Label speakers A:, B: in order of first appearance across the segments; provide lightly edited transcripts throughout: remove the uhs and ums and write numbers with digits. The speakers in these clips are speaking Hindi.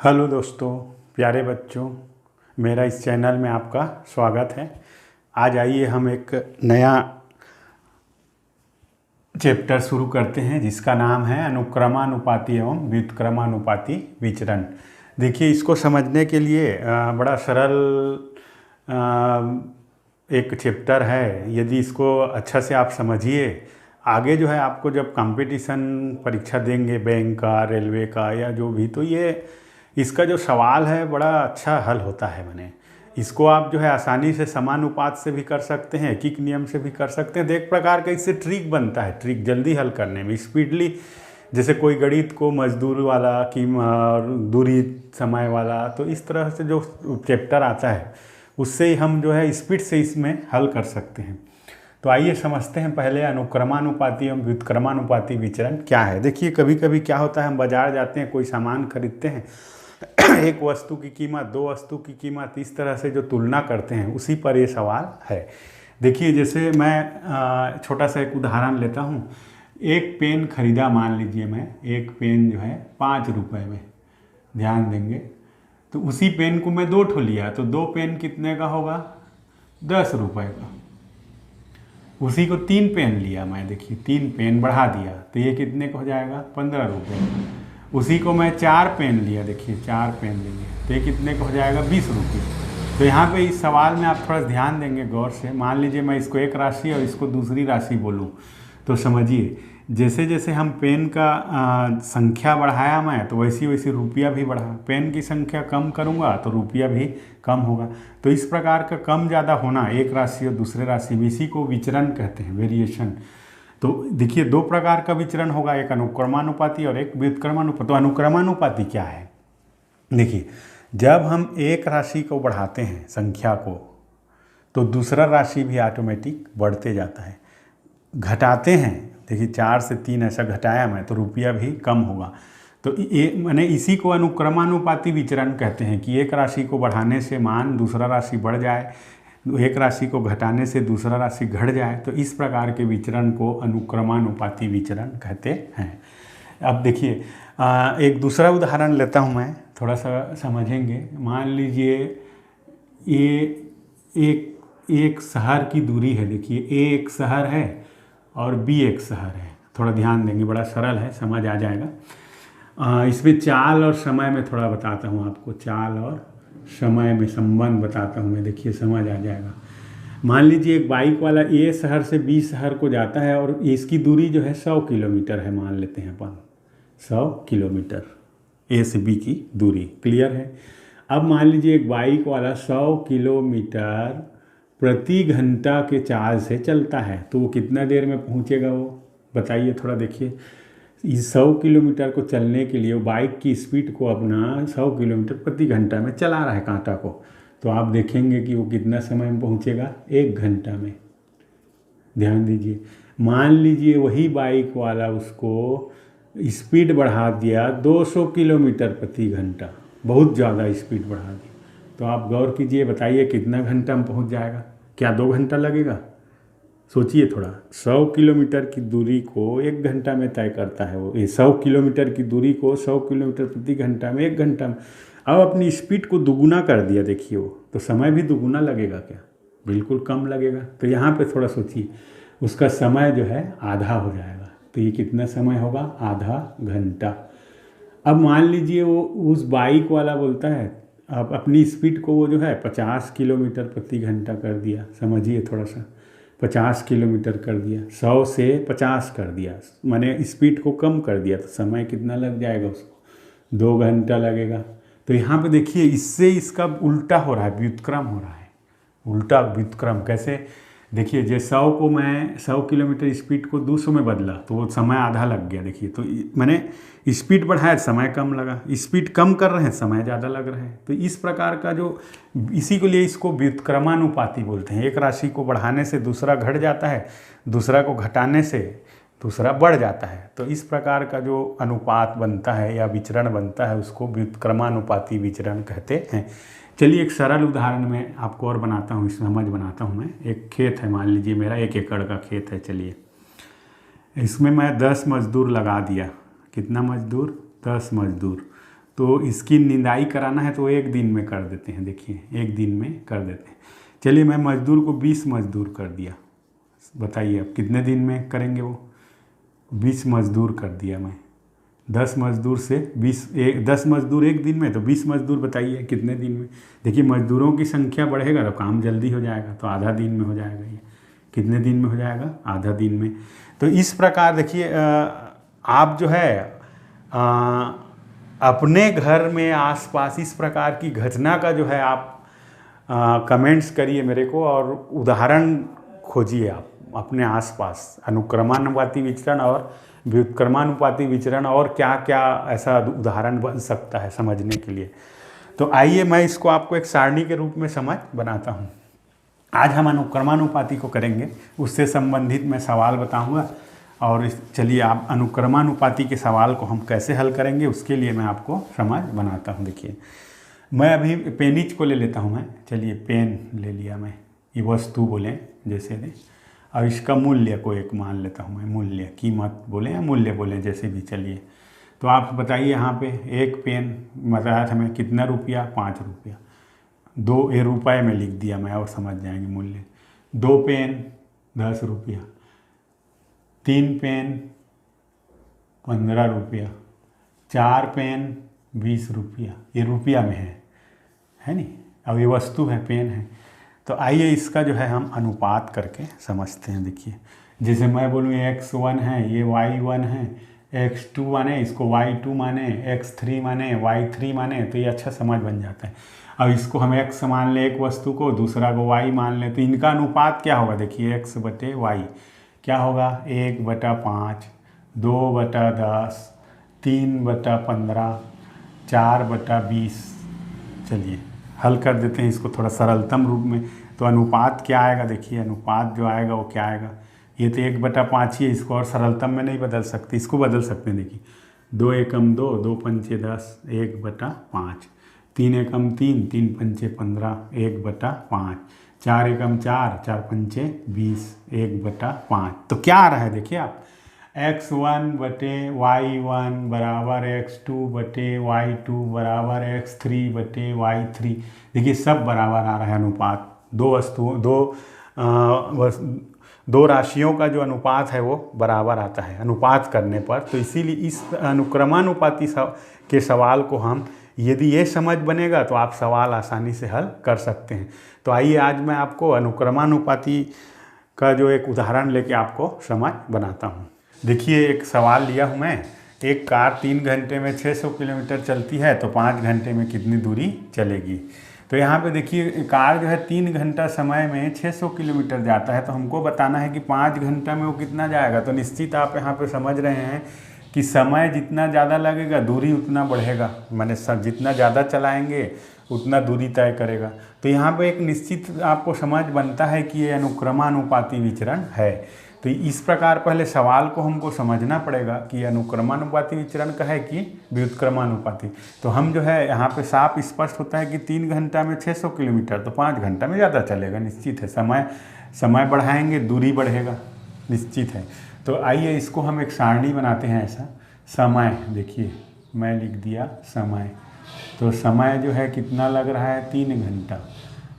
A: हेलो दोस्तों, प्यारे बच्चों, मेरा इस चैनल में आपका स्वागत है। आज आइए हम एक नया चैप्टर शुरू करते हैं जिसका नाम है अनुक्रमानुपाती एवं व्युत्क्रमानुपाती विचरण। देखिए, इसको समझने के लिए बड़ा सरल एक चैप्टर है। यदि इसको अच्छा से आप समझिए, आगे जो है आपको जब कंपटीशन परीक्षा देंगे बैंक का, रेलवे का या जो भी, तो ये इसका जो सवाल है बड़ा अच्छा हल होता है। मैंने इसको आप जो है आसानी से समानुपात से भी कर सकते हैं, एकीक नियम से भी कर सकते हैं। तो एक प्रकार का इससे ट्रिक बनता है, ट्रिक जल्दी हल करने में, स्पीडली। जैसे कोई गणित को मजदूर वाला कि दूरी समय वाला, तो इस तरह से जो चैप्टर आता है उससे ही हम जो है स्पीड से इसमें हल कर सकते हैं। तो आइए समझते हैं पहले अनुक्रमानुपाती एवं व्युत्क्रमानुपाती विचरण क्या है। देखिए, कभी कभी क्या होता है, हम बाजार जाते हैं, कोई सामान खरीदते हैं, एक वस्तु की कीमत, दो वस्तु की कीमत, इस तरह से जो तुलना करते हैं उसी पर ये सवाल है। देखिए, जैसे मैं छोटा सा एक उदाहरण लेता हूँ। एक पेन खरीदा, मान लीजिए मैं एक पेन जो है 5 रुपये में, ध्यान देंगे, तो उसी पेन को मैं 2 ठो लिया, तो 2 पेन कितने का होगा? 10 रुपये का। उसी को 3 पेन लिया मैं, देखिए 3 पेन बढ़ा दिया, तो ये कितने का हो जाएगा? 15 रुपये का। उसी को मैं 4 पेन लिया, देखिए 4 पेन लिए, तो ये कितने का हो जाएगा? 20 रुपये। तो यहाँ पे इस सवाल में आप थोड़ा ध्यान देंगे गौर से। मान लीजिए मैं इसको एक राशि और इसको दूसरी राशि बोलूँ, तो समझिए जैसे जैसे हम पेन का संख्या बढ़ाया मैं, तो वैसी वैसी रुपया भी बढ़ा। पेन की संख्या कम करूँगा तो रुपया भी कम होगा। तो इस प्रकार का कम ज़्यादा होना एक राशि और दूसरे राशि में, इसी को विचरण कहते हैं, वेरिएशन। तो देखिए, 2 प्रकार का विचरण होगा, एक अनुक्रमानुपाती और एक व्युत्क्रमानुपाती। तो अनुक्रमानुपाती क्या है? देखिए, जब हम एक राशि को बढ़ाते हैं, संख्या को, तो दूसरा राशि भी ऑटोमेटिक बढ़ते जाता है। घटाते हैं, देखिए 4 से 3 ऐसा घटाया मैं, तो रुपया भी कम होगा। तो ये मैंने इसी को अनुक्रमानुपाती विचरण कहते हैं कि एक राशि को बढ़ाने से मान दूसरा राशि बढ़ जाए, एक राशि को घटाने से दूसरा राशि घट जाए। तो इस प्रकार के विचरण को अनुक्रमानुपाती विचरण कहते हैं। अब देखिए, एक दूसरा उदाहरण लेता हूँ मैं, थोड़ा सा समझेंगे। मान लीजिए ये एक शहर की दूरी है। देखिए, ए एक शहर है और बी एक शहर है। थोड़ा ध्यान देंगे, बड़ा सरल है, समझ आ जाएगा। इसमें चाल और समय में थोड़ा बताता हूँ आपको, चाल और समय में संबंध बताता हूँ मैं। देखिए, समझ आ जाएगा। मान लीजिए एक बाइक वाला ए शहर से बी शहर को जाता है और इसकी दूरी जो है 100 किलोमीटर है, मान लेते हैं अपन 100 किलोमीटर ए से बी की दूरी। क्लियर है? अब मान लीजिए एक बाइक वाला 100 किलोमीटर प्रति घंटा के चार्ज से चलता है, तो वो कितना देर में पहुँचेगा वो बताइए थोड़ा। देखिए, इस 100 किलोमीटर को चलने के लिए वो बाइक की स्पीड को अपना 100 किलोमीटर प्रति घंटा में चला रहा है कांटा को, तो आप देखेंगे कि वो कितना समय में पहुंचेगा? 1 घंटा में। ध्यान दीजिए, मान लीजिए वही बाइक वाला उसको स्पीड बढ़ा दिया 200 किलोमीटर प्रति घंटा, बहुत ज़्यादा स्पीड बढ़ा दी, तो आप गौर कीजिए, बताइए कितना घंटा में पहुँच जाएगा? क्या 2 घंटा लगेगा? सोचिए थोड़ा। 100 किलोमीटर की दूरी को 1 घंटा में तय करता है वो। ये 100 किलोमीटर की दूरी को 100 किलोमीटर प्रति घंटा में 1 घंटा में, अब अपनी स्पीड को दुगुना कर दिया, देखिए वो, तो समय भी दुगुना लगेगा क्या? बिल्कुल कम लगेगा। तो यहाँ पे थोड़ा सोचिए, उसका समय जो है आधा हो जाएगा। तो ये कितना समय होगा? आधा घंटा। अब मान लीजिए वो उस बाइक वाला बोलता है, अब अपनी स्पीड को वो जो है 50 किलोमीटर प्रति घंटा कर दिया। समझिए थोड़ा सा, 50 किलोमीटर कर दिया, 100 से 50 कर दिया, मैंने स्पीड को कम कर दिया, तो समय कितना लग जाएगा उसको? 2 घंटा लगेगा। तो यहाँ पे देखिए, इससे इसका उल्टा हो रहा है, व्युत्क्रम हो रहा है। उल्टा व्युत्क्रम कैसे? देखिए, जो 100 को मैं 100 किलोमीटर स्पीड को 200 में बदला, तो वो समय आधा लग गया। देखिए, तो मैंने स्पीड बढ़ाया, समय कम लगा। स्पीड कम कर रहे हैं, समय ज़्यादा लग रहा है। तो इस प्रकार का जो, इसी के लिए इसको व्युत्क्रमानुपाती बोलते हैं। एक राशि को बढ़ाने से दूसरा घट जाता है, दूसरा को घटाने से दूसरा बढ़ जाता है। तो इस प्रकार का जो अनुपात बनता है या विचरण बनता है, उसको व्युत्क्रमानुपाती विचरण कहते हैं। चलिए एक सरल उदाहरण में आपको और बनाता हूँ, समझ बनाता हूँ मैं। एक खेत है, मान लीजिए मेरा 1 एकड़ का खेत है। चलिए, इसमें मैं 10 मजदूर लगा दिया। कितना मजदूर? 10 मजदूर। तो इसकी निंदाई कराना है तो एक दिन में कर देते हैं, देखिए एक दिन में कर देते हैं। चलिए मैं मज़दूर को 20 मज़दूर कर दिया, बताइए अब कितने दिन में करेंगे वो। 20 मज़दूर कर दिया मैं, 10 मज़दूर से 10 मज़दूर एक दिन में, तो 20 मज़दूर बताइए कितने दिन में। देखिए मज़दूरों की संख्या बढ़ेगा तो काम जल्दी हो जाएगा, तो आधा दिन में हो जाएगा। ये कितने दिन में हो जाएगा, आधा दिन में। तो इस प्रकार देखिए आप जो है अपने घर में आसपास इस प्रकार की घटना का जो है आप कमेंट्स करिए मेरे को, और उदाहरण खोजिए आप अपने आसपास, अनुक्रमानुपाती विचरण और व्युत्क्रमानुपाती विचरण और क्या क्या ऐसा उदाहरण बन सकता है समझने के लिए। तो आइए मैं इसको आपको एक सारणी के रूप में समझ बनाता हूँ। आज हम अनुक्रमानुपाती को करेंगे, उससे संबंधित मैं सवाल बताऊँगा, और चलिए आप अनुक्रमानुपाती के सवाल को हम कैसे हल करेंगे उसके लिए मैं आपको समझ बनाता हूँ। देखिए मैं अभी पेनिज को ले लेता हूँ मैं, चलिए पेन ले लिया मैं, ये वस्तु बोलें जैसे दें, और इसका मूल्य को एक मान लेता हूँ मैं, मूल्य कीमत बोलें या मूल्य बोलें जैसे भी। चलिए तो आप बताइए यहाँ पे एक पेन बताया था मैं कितना रुपया, 5 रुपया, 2 रुपये में लिख दिया मैं और समझ जाएंगे मूल्य। 2 पेन 10 रुपया, 3 पेन 15 रुपया, 4 पेन 20 रुपया, ये रुपया में है नहीं, अब ये वस्तु है पेन है। तो आइए इसका जो है हम अनुपात करके समझते हैं। देखिए जैसे मैं बोलूँ x1 है, ये y1 है, x2 माने इसको y2 माने, x3 माने y3 माने, तो ये अच्छा समझ बन जाता है। अब इसको हम x मान लें एक वस्तु को, दूसरा को y मान लें, तो इनका अनुपात क्या होगा। देखिए x बटे y क्या होगा, 1/5, 2/10, 3/15, 4/20। चलिए हल कर देते हैं इसको थोड़ा सरलतम रूप में। तो अनुपात क्या आएगा, देखिए अनुपात जो आएगा वो क्या आएगा, ये तो 1/5 ही है, इसको और सरलतम में नहीं बदल सकते, इसको बदल सकते हैं। देखिए 2 एकम 2, 2 पंचे 10, 1/5, 3 एकम 3, 3 पंचे 15, 1/5, 4 एकम 4, 4 पंचे 20, 1/5। तो क्या आ रहा है देखिए आप, x1 बटे y1 बराबर x2 बटे y2 बराबर x3 बटे y3। देखिए सब बराबर आ रहा है अनुपात, दो राशियों का जो अनुपात है वो बराबर आता है अनुपात करने पर। तो इसीलिए इस अनुक्रमानुपाती के सवाल को हम, यदि ये समझ बनेगा तो आप सवाल आसानी से हल कर सकते हैं। तो आइए आज मैं आपको अनुक्रमानुपाती का जो एक उदाहरण लेके आपको समझ बनाता हूँ। देखिए एक सवाल लिया हूँ मैं, एक कार 3 घंटे में 600 किलोमीटर चलती है, तो 5 घंटे में कितनी दूरी चलेगी। तो यहाँ पे देखिए कार जो है 3 घंटा समय में 600 किलोमीटर जाता है, तो हमको बताना है कि 5 घंटा में वो कितना जाएगा। तो निश्चित आप यहाँ पे समझ रहे हैं कि समय जितना ज़्यादा लगेगा दूरी उतना बढ़ेगा, माने जितना ज़्यादा चलाएंगे उतना दूरी तय करेगा। तो यहाँ पे एक निश्चित आपको समझ बनता है कि ये अनुक्रमानुपाती विचरण है। तो इस प्रकार पहले सवाल को हमको समझना पड़ेगा कि अनुक्रमानुपाती विचरण का है कि व्युत्क्रमानुपाती। तो हम जो है यहाँ पे साफ स्पष्ट होता है कि 3 घंटा में 600 किलोमीटर, तो 5 घंटा में ज़्यादा चलेगा, निश्चित है। समय बढ़ाएंगे दूरी बढ़ेगा, निश्चित है। तो आइए इसको हम एक सारणी बनाते हैं ऐसा। समय देखिए मैं लिख दिया समय, तो समय जो है कितना लग रहा है 3 घंटा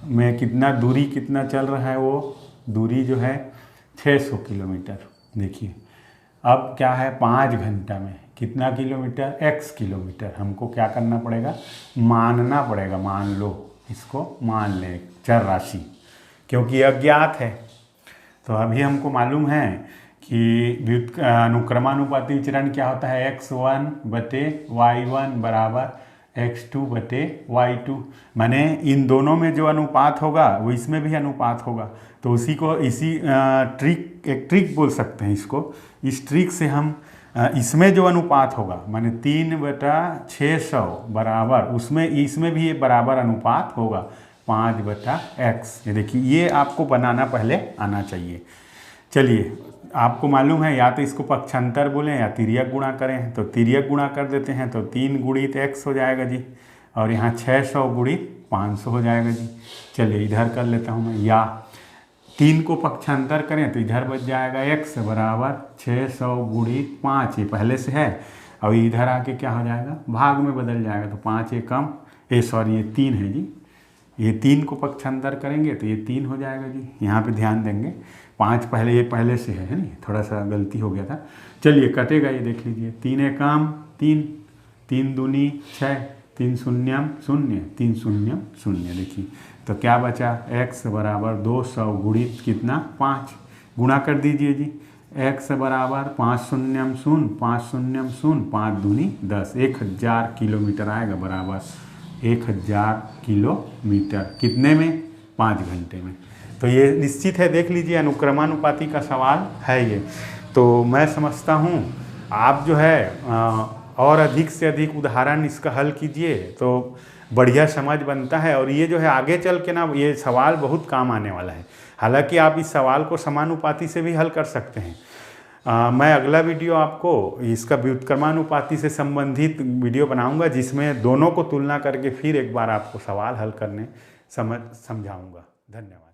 A: में, कितना दूरी कितना चल रहा है, वो दूरी जो है 600 किलोमीटर। देखिए अब क्या है 5 घंटा में कितना किलोमीटर, x किलोमीटर। हमको क्या करना पड़ेगा, मानना पड़ेगा, मान लो इसको मान लें चर राशि, क्योंकि अज्ञात है। तो अभी हमको मालूम है कि अनुक्रमानुपाती विचरण क्या होता है, x1 बटे y1 बराबर x2 बटे y2। माने इन दोनों में जो अनुपात होगा वो इसमें भी अनुपात होगा। तो उसी को एक ट्रिक बोल सकते हैं इसको। इस ट्रिक से हम इसमें जो अनुपात होगा माने 3/600 बराबर, उसमें इसमें भी ये बराबर अनुपात होगा 5/x। ये देखिए ये आपको बनाना पहले आना चाहिए। चलिए आपको मालूम है या तो इसको पक्षांतर बोलें या तिर्यक गुणा करें, तो तिर्यक गुणा कर देते हैं तो 3 गुणित x हो जाएगा जी, और यहाँ 600 गुणित 500 हो जाएगा जी। चलिए इधर कर लेता हूँ मैं, या 3 को पक्षांतर करें तो इधर बच जाएगा x बराबर 600 गुणित 5, ये पहले से है, और इधर आके क्या हो जाएगा, भाग में बदल जाएगा। तो 5 एकम ये 3 है जी, ये 3 को पक्षांतर करेंगे तो ये 3 हो जाएगा जी। यहाँ पे ध्यान देंगे 5 पहले, ये पहले से है नहीं, थोड़ा सा गलती हो गया था। चलिए कटेगा, ये देख लीजिए 3 एकम 3, 3 दूनी 6, 3 शून्यम 0, 3 शून्यम 0। देखिए तो क्या बचा, x बराबर 200 गुणित कितना 5, गुणा कर दीजिए जी। x बराबर 5 शून्यम 0, 5 शून्यम 0, 5 दूनी 10, 1000 किलोमीटर आएगा, बराबर 1000 किलोमीटर। कितने में, 5 घंटे में। तो ये निश्चित है, देख लीजिए अनुक्रमानुपाती का सवाल है ये। तो मैं समझता हूँ आप जो है और अधिक से अधिक उदाहरण इसका हल कीजिए तो बढ़िया समझ बनता है। और ये जो है आगे चल के ना ये सवाल बहुत काम आने वाला है। हालांकि आप इस सवाल को समानुपाती से भी हल कर सकते हैं। मैं अगला वीडियो आपको इसका व्युत्क्रमानुपाती से संबंधित वीडियो बनाऊंगा, जिसमें दोनों को तुलना करके फिर एक बार आपको सवाल हल करने समझाऊंगा। धन्यवाद।